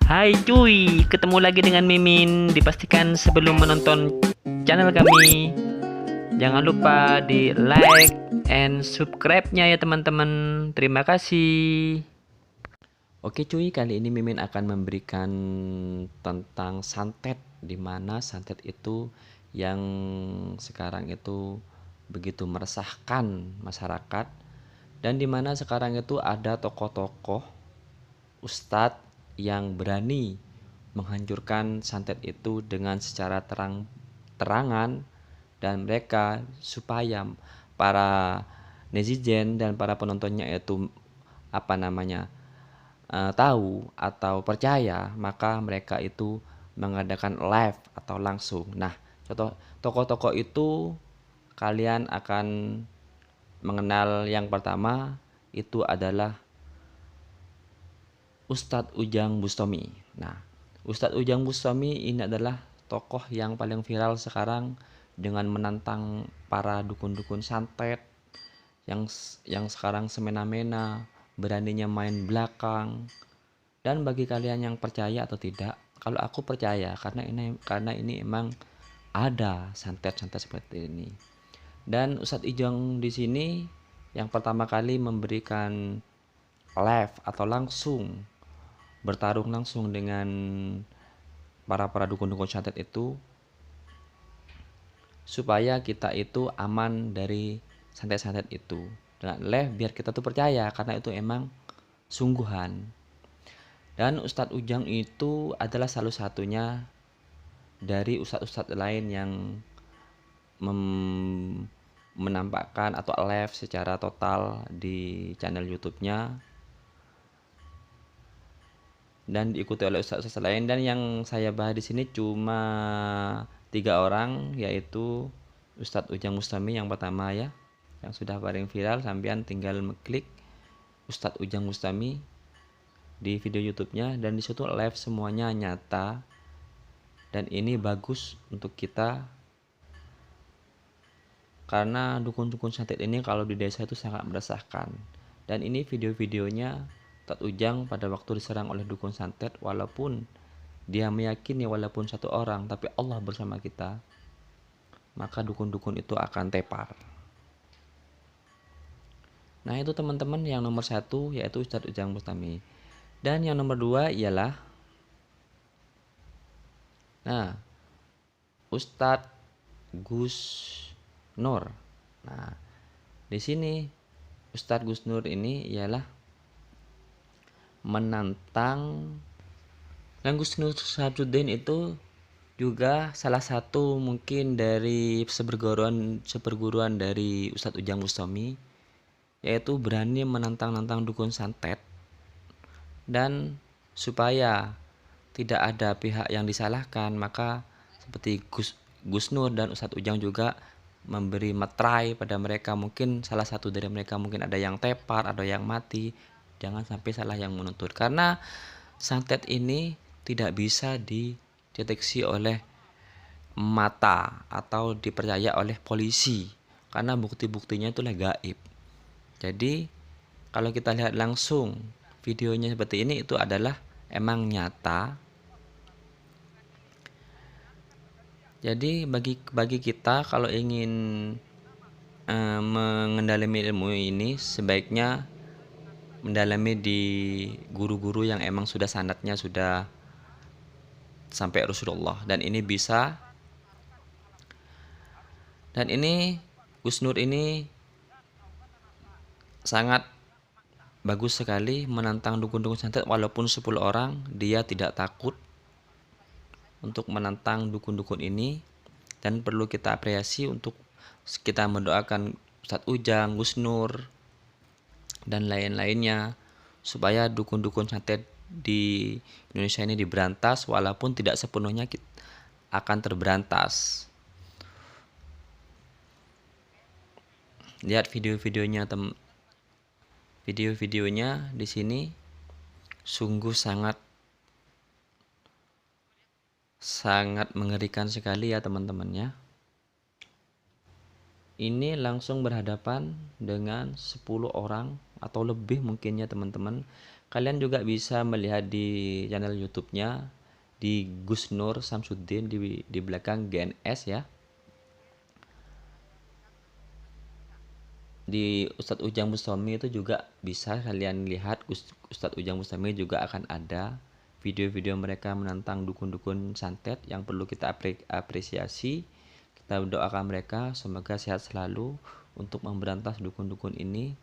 Hai cuy, ketemu lagi dengan Mimin. Dipastikan sebelum menonton channel kami, jangan lupa di like and subscribe-nya ya teman-teman. Terima kasih. Oke cuy, kali ini Mimin akan memberikan tentang santet, di mana santet itu yang sekarang itu begitu meresahkan masyarakat, dan di mana sekarang itu ada tokoh-tokoh ustadz yang berani menghancurkan santet itu dengan secara terang-terangan, dan mereka supaya para netizen dan para penontonnya itu tahu atau percaya, maka mereka itu mengadakan live atau langsung. Nah, contoh tokoh-tokoh itu kalian akan mengenal. Yang pertama itu adalah Ustadz Ujang Bustami. Nah, Ustadz Ujang Bustami ini adalah tokoh yang paling viral sekarang dengan menantang para dukun-dukun santet yang sekarang semena-mena, beraninya main belakang. Dan bagi kalian yang percaya atau tidak, kalau aku percaya karena ini emang ada santet-santet seperti ini. Dan Ustadz Ujang di sini yang pertama kali memberikan live atau langsung bertarung langsung dengan para dukun-dukun santet itu, supaya kita itu aman dari santet-santet itu. Dengan live biar kita tuh percaya karena itu emang sungguhan. Dan Ustadz Ujang itu adalah salah satunya dari ustadz-ustadz lain yang menampakkan atau live secara total di channel YouTube-nya dan diikuti oleh ustadz-ustadz lain. Dan yang saya bahas di sini cuma 3 orang, yaitu Ustadz Ujang Bustami yang pertama ya, yang sudah paling viral. Sampean tinggal mengklik Ustadz Ujang Bustami di video YouTube-nya, dan disitu live semuanya nyata. Dan ini bagus untuk kita karena dukun-dukun santet ini kalau di desa itu sangat meresahkan. Dan ini video-videonya Ustadz Ujang pada waktu diserang oleh dukun santet, walaupun dia meyakini walaupun satu orang tapi Allah bersama kita, maka dukun-dukun itu akan tepar. Nah itu teman-teman, yang nomor 1 yaitu Ustadz Ujang Bustami. Dan yang nomor 2 ialah Ustadz Gus Nur. Nah di sini Ustadz Gus Nur ini ialah menantang. Dan Gus Nur Sabsuddin itu juga salah satu mungkin dari seperguruan dari Ustadz Ujang Bustami, yaitu berani menantang-nantang dukun santet, dan supaya tidak ada pihak yang disalahkan, maka seperti Gus Nur dan Ustadz Ujang juga memberi metrai pada mereka. Mungkin salah satu dari mereka mungkin ada yang tepar, ada yang mati. Jangan sampai salah yang menuntut, karena santet ini tidak bisa dideteksi oleh mata atau dipercaya oleh polisi karena bukti-buktinya itulah gaib. Jadi kalau kita lihat langsung videonya seperti ini, itu adalah emang nyata. Jadi bagi kita kalau ingin mengendalami ilmu ini, sebaiknya mendalami di guru-guru yang emang sudah sanadnya sudah sampai Rasulullah. Dan ini Gus Nur ini sangat bagus sekali menantang dukun-dukun santet. Walaupun 10 orang, dia tidak takut untuk menantang dukun-dukun ini. Dan perlu kita apresiasi untuk kita mendoakan Ustadz Ujang, Gus Nur, dan lain-lainnya supaya dukun-dukun santet di Indonesia ini diberantas, walaupun tidak sepenuhnya akan terberantas. Lihat video-videonya di sini, sungguh sangat mengerikan sekali ya teman-temannya. Ini langsung berhadapan dengan 10 orang atau lebih mungkin ya teman-teman, Kalian juga bisa melihat di channel YouTube-nya di Gus Nur Samsudin di belakang GNS ya. Di Ustadz Ujang Bustami itu juga bisa kalian lihat, Ustadz Ujang Bustami juga akan ada video-video mereka menantang dukun-dukun santet yang perlu kita apresiasi. Kita doakan mereka semoga sehat selalu untuk memberantas dukun-dukun ini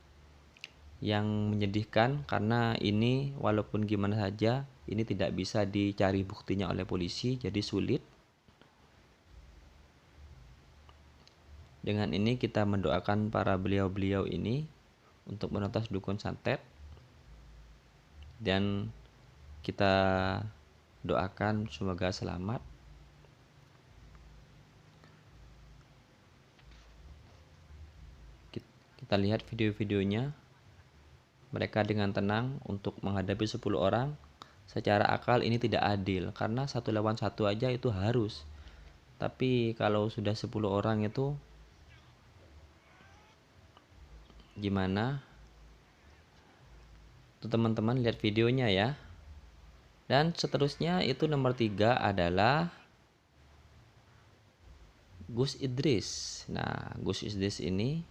yang menyedihkan, karena ini walaupun gimana saja ini tidak bisa dicari buktinya oleh polisi, jadi sulit. Dengan ini kita mendoakan para beliau-beliau ini untuk menuntas dukun santet, dan kita doakan semoga selamat. Kita lihat video-videonya, mereka dengan tenang untuk menghadapi 10 orang. Secara akal ini tidak adil, karena 1 lawan 1 aja itu harus. Tapi kalau sudah 10 orang itu gimana? Tuh teman-teman lihat videonya ya. Dan seterusnya itu nomor 3 adalah Gus Idris. Nah, Gus Idris ini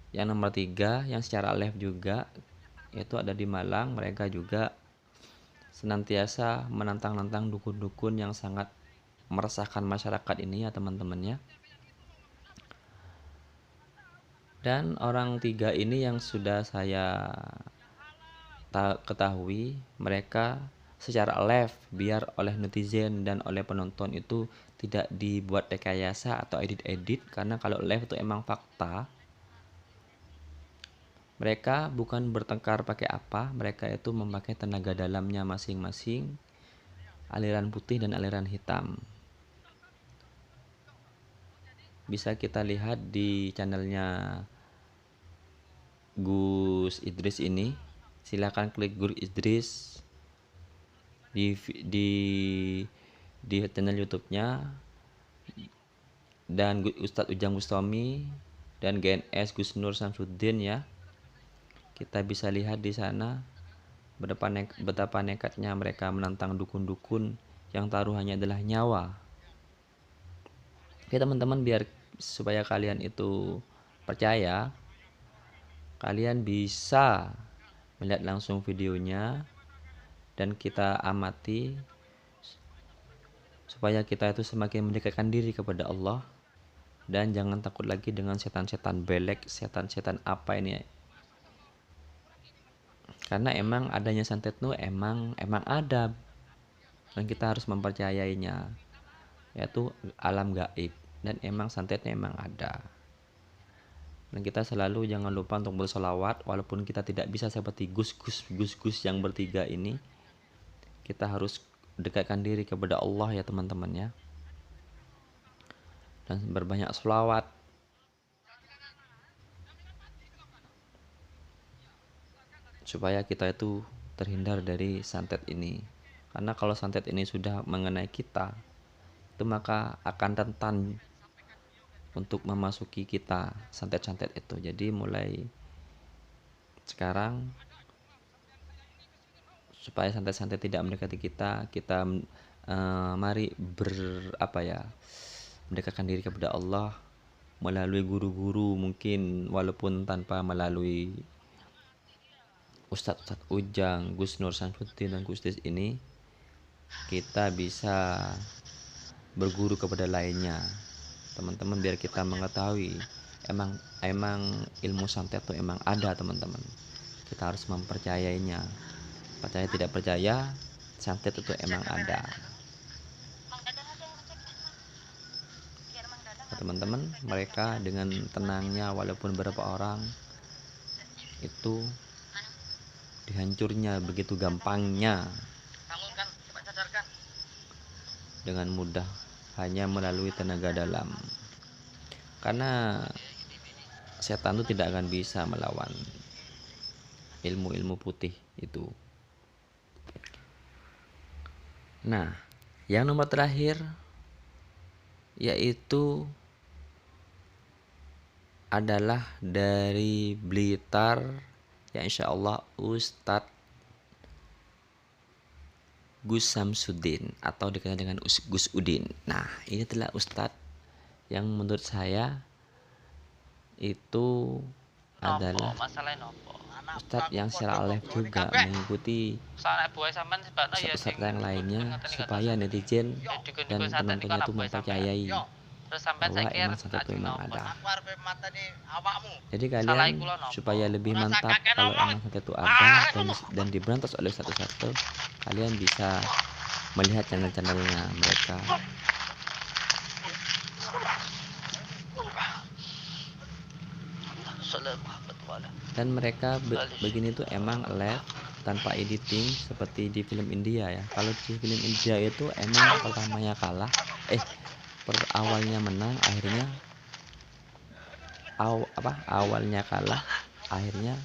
yang nomor 3 yang secara live juga itu ada di Malang. Mereka juga senantiasa menantang-nantang dukun-dukun yang sangat meresahkan masyarakat ini ya teman-teman ya. Dan orang 3 ini yang sudah saya ketahui, mereka secara live biar oleh netizen dan oleh penonton itu tidak dibuat rekayasa atau edit-edit, karena kalau live itu emang fakta. Mereka bukan bertengkar pakai apa, mereka itu memakai tenaga dalamnya masing-masing, aliran putih dan aliran hitam. Bisa kita lihat di channelnya Gus Idris ini. Silakan klik Gus Idris di channel YouTube-nya, dan Ustadz Ujang Bustami dan GNS Gus Nur Samsudin ya. Kita bisa lihat di sana betapa nekatnya mereka menantang dukun-dukun yang taruhannya adalah nyawa. Oke teman-teman, biar supaya kalian itu percaya, kalian bisa melihat langsung videonya dan kita amati supaya kita itu semakin mendekatkan diri kepada Allah, dan jangan takut lagi dengan setan-setan belek, setan-setan apa ini ya. Karena emang adanya santet itu emang ada, dan kita harus mempercayainya, yaitu alam gaib, dan emang santetnya emang ada. Dan kita selalu jangan lupa untuk bersolawat, walaupun kita tidak bisa seperti gus-gus yang bertiga ini. Kita harus dekatkan diri kepada Allah ya teman-teman ya, dan berbanyak sholawat. Supaya kita itu terhindar dari santet ini. Karena kalau santet ini sudah mengenai kita, itu maka akan rentan untuk memasuki kita santet-santet itu. Jadi mulai sekarang, supaya santet-santet tidak mendekati kita, mari mendekatkan diri kepada Allah melalui guru-guru, mungkin walaupun tanpa melalui Ustadz Ujang, Gus Nur Samsudin dan Gus Idris ini, kita bisa berguru kepada lainnya teman-teman, biar kita mengetahui emang ilmu santet itu emang ada teman-teman. Kita harus mempercayainya. Percaya tidak percaya, santet itu emang ada. Nah, teman-teman, mereka dengan tenangnya walaupun berapa orang itu dihancurnya begitu gampangnya, dengan mudah, hanya melalui tenaga dalam. Karena setan itu tidak akan bisa melawan ilmu-ilmu putih itu. Nah, yang nomor terakhir yaitu adalah dari Blitar ya insya Allah Ustadz Gus Samsudin atau dikenal dengan Gus Udin. Nah, ini adalah Ustadz yang menurut saya itu adalah Ustadz yang secara live juga mengikuti ustadz-ustadz yang lainnya supaya netizen dan penontonnya itu mempercayai bahwa emang santet itu memang ada. Jadi kalian supaya lebih mantap kalau emang santet itu ada dan diberantas oleh ustadz-ustadz itu, kalian bisa melihat channel-channelnya mereka. Dan mereka begini tuh emang live tanpa editing seperti di film India ya. Kalau di film India itu emang pertamanya kalah, awalnya menang, akhirnya awalnya kalah, akhirnya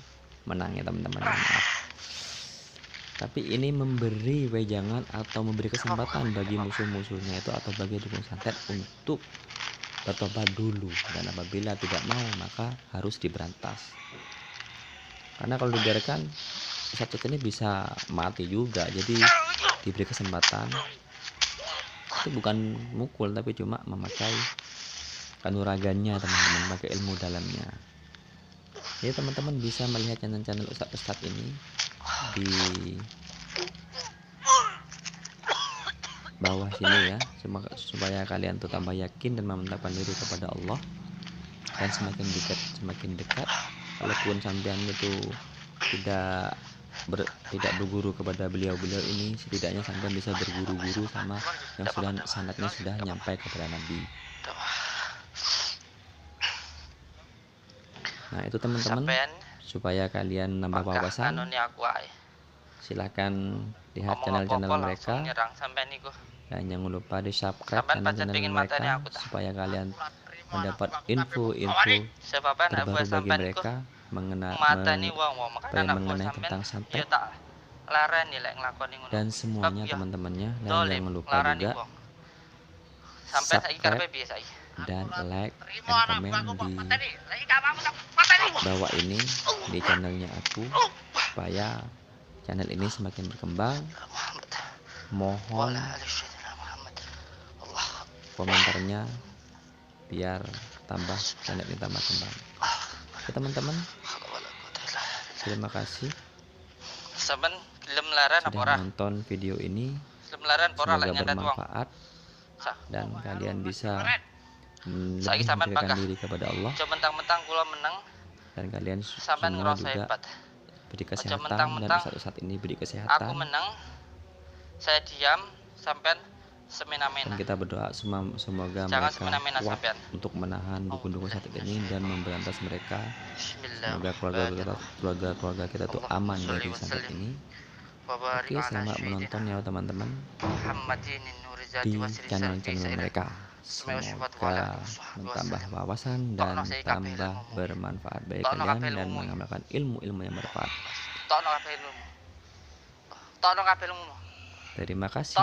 menang ya teman-teman. Maaf. Tapi ini memberi wejangan atau memberi kesempatan bagi musuh-musuhnya itu atau bagi dukun santet untuk bertobat dulu, dan apabila tidak mau maka harus diberantas. Karena kalau dibiarkan satu ini bisa mati juga. Jadi diberi kesempatan, itu bukan mukul tapi cuma memakai kanuragannya teman-teman, pakai ilmu dalamnya. Jadi teman-teman bisa melihat channel-channel ustadz-ustadz ini di bawah sini ya, supaya kalian tuh tambah yakin dan memantapkan diri kepada Allah, dan semakin dekat walaupun sampean itu tidak berguru kepada beliau-beliau ini, setidaknya sampean bisa berguru-guru sama yang sudah sanadnya sudah nyampai kepada Nabi. Nah itu teman-teman, supaya kalian nambah wawasan, silahkan lihat channel-channel mereka, dan jangan lupa di subscribe channel-channel mereka supaya kalian mendapat info-info terbaru bagi mereka mengenai tentang santet dan semuanya teman-temannya. Dan jangan lupa juga subscribe dan like dan komen di bawah ini di channelnya aku, supaya channel ini semakin berkembang. Mohon komentarnya biar channel ini tambah kembang. Oke teman-teman, terima kasih sudah menonton video ini. Semoga bermanfaat dan kalian bisa lebih mendekatkan diri kepada Allah, dan kalian semua juga beri kesehatan, dan ustadz ini beri kesehatan. Dan kita berdoa semoga mereka kuat untuk menahan dukun-dukun santet ini dan memberantas mereka. Semoga keluarga kita tuh aman dari santet ini. Oke, selamat menonton ya teman-teman di channel-channel mereka. Semoga menambah wawasan dan tambah bermanfaat bagi kalian dan mengamalkan ilmu-ilmu yang bermanfaat. Terima kasih.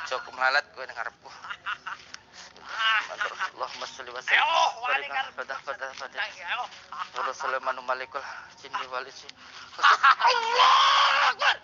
Cukup melalat gue dengar bu. Allahumma sholli wa sallim pada Rasulullah manumalikul jinni wal insi. Allahu Akbar.